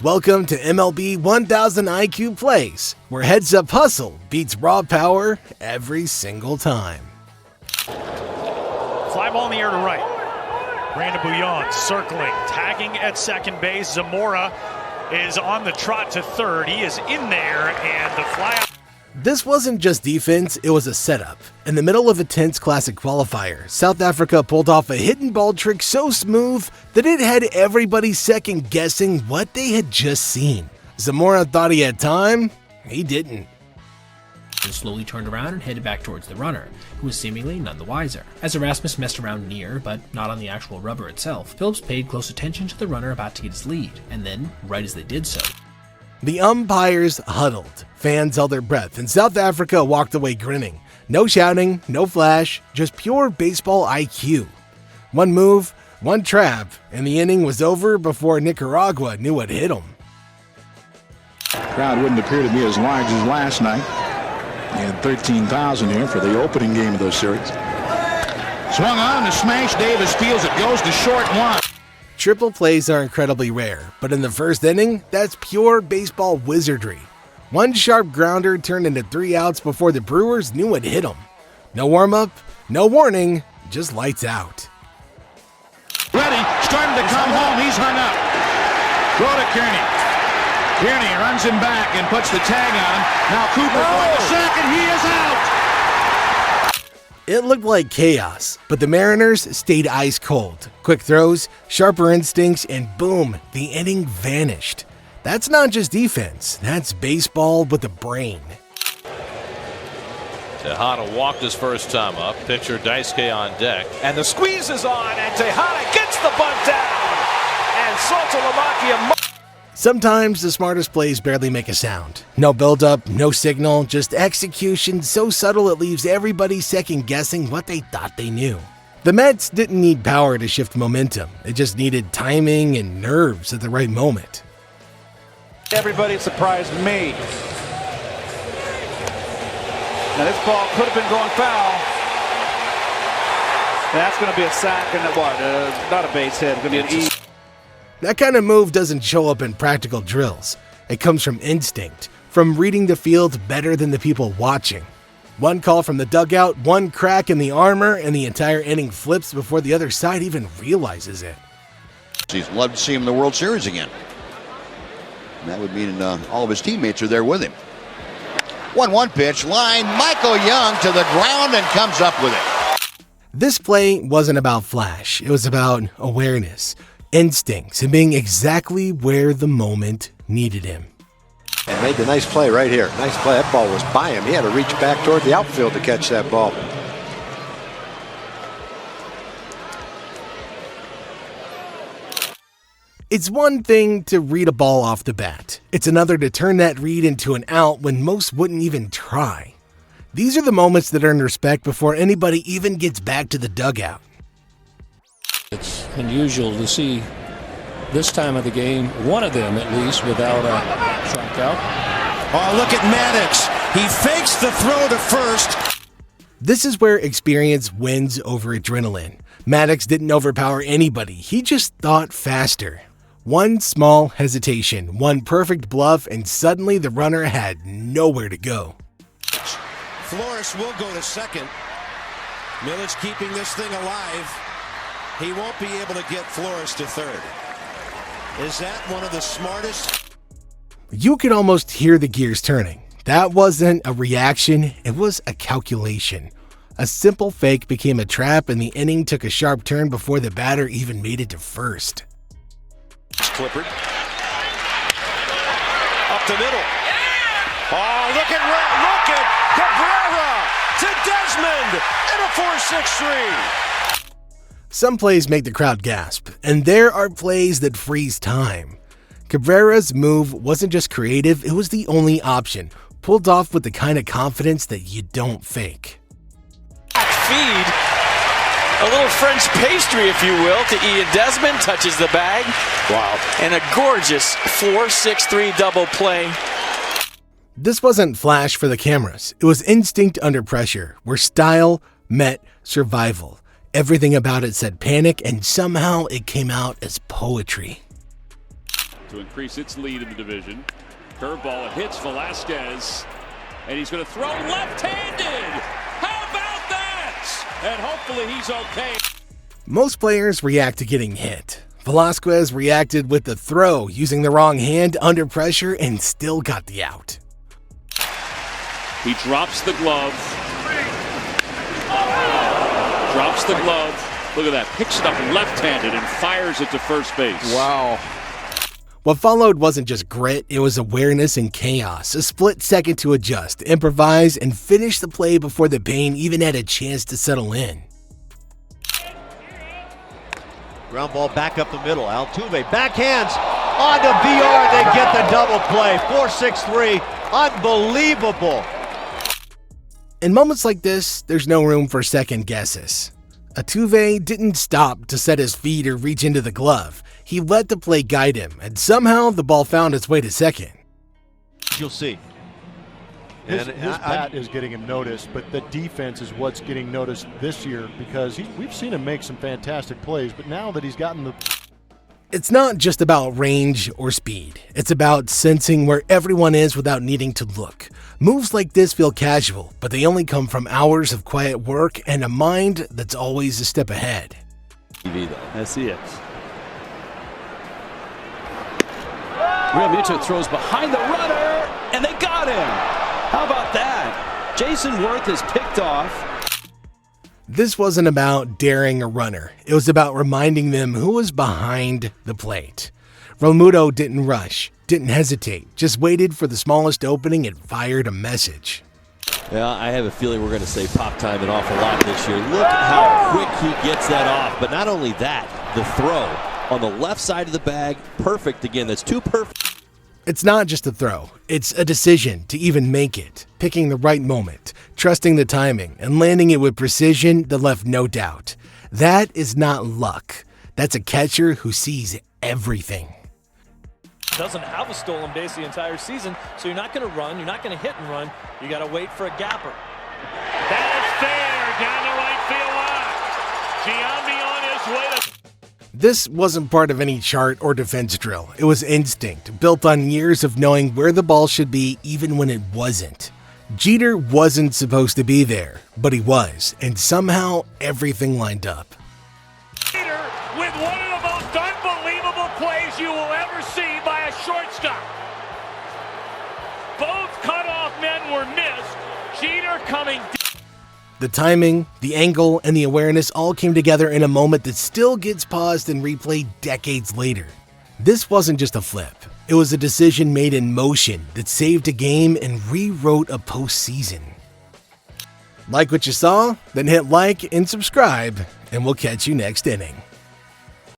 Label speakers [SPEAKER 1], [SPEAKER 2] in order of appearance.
[SPEAKER 1] Welcome to MLB 1000 IQ Plays, where heads-up hustle beats raw power every single time.
[SPEAKER 2] Fly ball in the air to right. Brandon Bouillon circling, tagging at second base. Zamora is on the trot to third. He is in there, and the fly.
[SPEAKER 1] This wasn't just defense, it was a setup. In the middle of a tense classic qualifier, South Africa pulled off a hidden ball trick so smooth that it had everybody second guessing what they had just seen. Zamora thought he had time, he didn't.
[SPEAKER 3] And slowly turned around and headed back towards the runner, who was seemingly none the wiser. As Erasmus messed around near, but not on the actual rubber itself, Phillips paid close attention to the runner about to get his lead, and then, right as they did so,
[SPEAKER 1] the umpires huddled, fans held their breath, and South Africa walked away grinning. No shouting, no flash, just pure baseball IQ. One move, one trap, and the inning was over before Nicaragua knew what hit them.
[SPEAKER 4] Crowd wouldn't appear to be as large as last night. They had 13,000 here for the opening game of those series. Swung on to smash. Davis fields it, goes to short one.
[SPEAKER 1] Triple plays are incredibly rare, but in the first inning, that's pure baseball wizardry. One sharp grounder turned into 3 outs before the Brewers knew what hit them. No warm-up, no warning, just lights out.
[SPEAKER 4] Ready, starting to come home, he's hung up. Throw to Kearney. Kearney runs him back and puts the tag on him. Now Cooper going to second, he is out!
[SPEAKER 1] It looked like chaos, but the Mariners stayed ice cold. Quick throws, sharper instincts, and boom, the inning vanished. That's not just defense, that's baseball with a brain.
[SPEAKER 5] Tejada walked his first time up. Pitcher Daisuke on deck. And the squeeze is on, and Tejada gets the bunt down. And Saltalamacchia.
[SPEAKER 1] Sometimes the smartest plays barely make a sound. No build-up, no signal, just execution so subtle it leaves everybody second-guessing what they thought they knew. The Mets didn't need power to shift momentum. It just needed timing and nerves at the right moment.
[SPEAKER 6] Everybody surprised me. Now this ball could have been going foul. That's going to be a sack and not a base hit. It's going to be an E.
[SPEAKER 1] That kind of move doesn't show up in practical drills. It comes from instinct, from reading the field better than the people watching. One call from the dugout, one crack in the armor, and the entire inning flips before the other side even realizes it.
[SPEAKER 7] He's loved to see him in the World Series again. And that would mean all of his teammates are there with him. 1-1 pitch, line, Michael Young to the ground and comes up with it.
[SPEAKER 1] This play wasn't about flash. It was about awareness, instincts, and being exactly where the moment needed him.
[SPEAKER 8] And made the nice play right here. Nice play. That ball was by him. He had to reach back toward the outfield to catch that ball.
[SPEAKER 1] It's one thing to read a ball off the bat. It's another to turn that read into an out when most wouldn't even try. These are the moments that earn respect before anybody even gets back to the dugout.
[SPEAKER 9] It's unusual to see this time of the game, one of them at least, without a strikeout.
[SPEAKER 10] Oh, look at Maddox. He fakes the throw to first.
[SPEAKER 1] This is where experience wins over adrenaline. Maddox didn't overpower anybody. He just thought faster. One small hesitation, one perfect bluff, and suddenly the runner had nowhere to go.
[SPEAKER 10] Flores will go to second. Millage keeping this thing alive. He won't be able to get Flores to third. Is that one of the smartest?
[SPEAKER 1] You could almost hear the gears turning. That wasn't a reaction, it was a calculation. A simple fake became a trap, and the inning took a sharp turn before the batter even made it to first.
[SPEAKER 10] Clippard. Up the middle. Oh, look at Cabrera to Desmond in a 4-6-3.
[SPEAKER 1] Some plays make the crowd gasp, and there are plays that freeze time. Cabrera's move wasn't just creative, it was the only option, pulled off with the kind of confidence that you don't fake.
[SPEAKER 11] Feed, a little French pastry, if you will, to Ian Desmond, touches the bag.
[SPEAKER 10] Wow.
[SPEAKER 11] And a gorgeous 4-6-3 double play.
[SPEAKER 1] This wasn't flash for the cameras, it was instinct under pressure, where style met survival. Everything about it said panic, and somehow it came out as poetry.
[SPEAKER 12] to increase its lead in the division. Curveball, it hits Velasquez, and he's going to throw left-handed. How about that? And hopefully he's okay.
[SPEAKER 1] Most players react to getting hit. Velasquez reacted with the throw, using the wrong hand under pressure, and still got the out.
[SPEAKER 12] He drops the glove. Drops the glove. Look at that. Picks it up left-handed and fires it to first base.
[SPEAKER 8] Wow.
[SPEAKER 1] What followed wasn't just grit, it was awareness and chaos. A split second to adjust, improvise, and finish the play before the pain even had a chance to settle in.
[SPEAKER 13] Ground ball back up the middle. Altuve backhands onto VR. They get the double play. 4-6-3. Unbelievable.
[SPEAKER 1] In moments like this, there's no room for second guesses. Altuve didn't stop to set his feet or reach into the glove. He let the play guide him, and somehow the ball found its way to second.
[SPEAKER 13] You'll see.
[SPEAKER 14] His bat is getting him noticed, but the defense is what's getting noticed this year because we've seen him make some fantastic plays, but now that he's gotten the...
[SPEAKER 1] It's not just about range or speed. It's about sensing where everyone is without needing to look. Moves like this feel casual, but they only come from hours of quiet work and a mind that's always a step ahead.
[SPEAKER 11] I see it. Real Muto throws behind the runner, and they got him. How about that? Jason Worth is picked off.
[SPEAKER 1] This wasn't about daring a runner. It was about reminding them who was behind the plate. Realmuto didn't rush, didn't hesitate, just waited for the smallest opening and fired a message.
[SPEAKER 15] Yeah, I have a feeling we're going to say pop time an awful lot this year. Look how quick he gets that off. But not only that, the throw on the left side of the bag, perfect again. That's too perfect.
[SPEAKER 1] It's not just a throw, it's a decision to even make it, picking the right moment, trusting the timing, and landing it with precision that left no doubt. That is not luck. That's a catcher who sees everything.
[SPEAKER 16] Doesn't have a stolen base the entire season, so you're not going to run, you're not going to hit and run, you got to wait for a gapper.
[SPEAKER 2] That is fair down the right field line. Giambi on his way to...
[SPEAKER 1] This wasn't part of any chart or defense drill. It was instinct, built on years of knowing where the ball should be even when it wasn't. Jeter wasn't supposed to be there, but he was, and somehow everything lined up.
[SPEAKER 2] Jeter with one of the most unbelievable plays you will ever see by a shortstop. Both cutoff men were missed. Jeter coming down.
[SPEAKER 1] The timing, the angle, and the awareness all came together in a moment that still gets paused and replayed decades later. This wasn't just a flip. It was a decision made in motion that saved a game and rewrote a postseason. Like what you saw? Then hit like and subscribe, and we'll catch you next inning.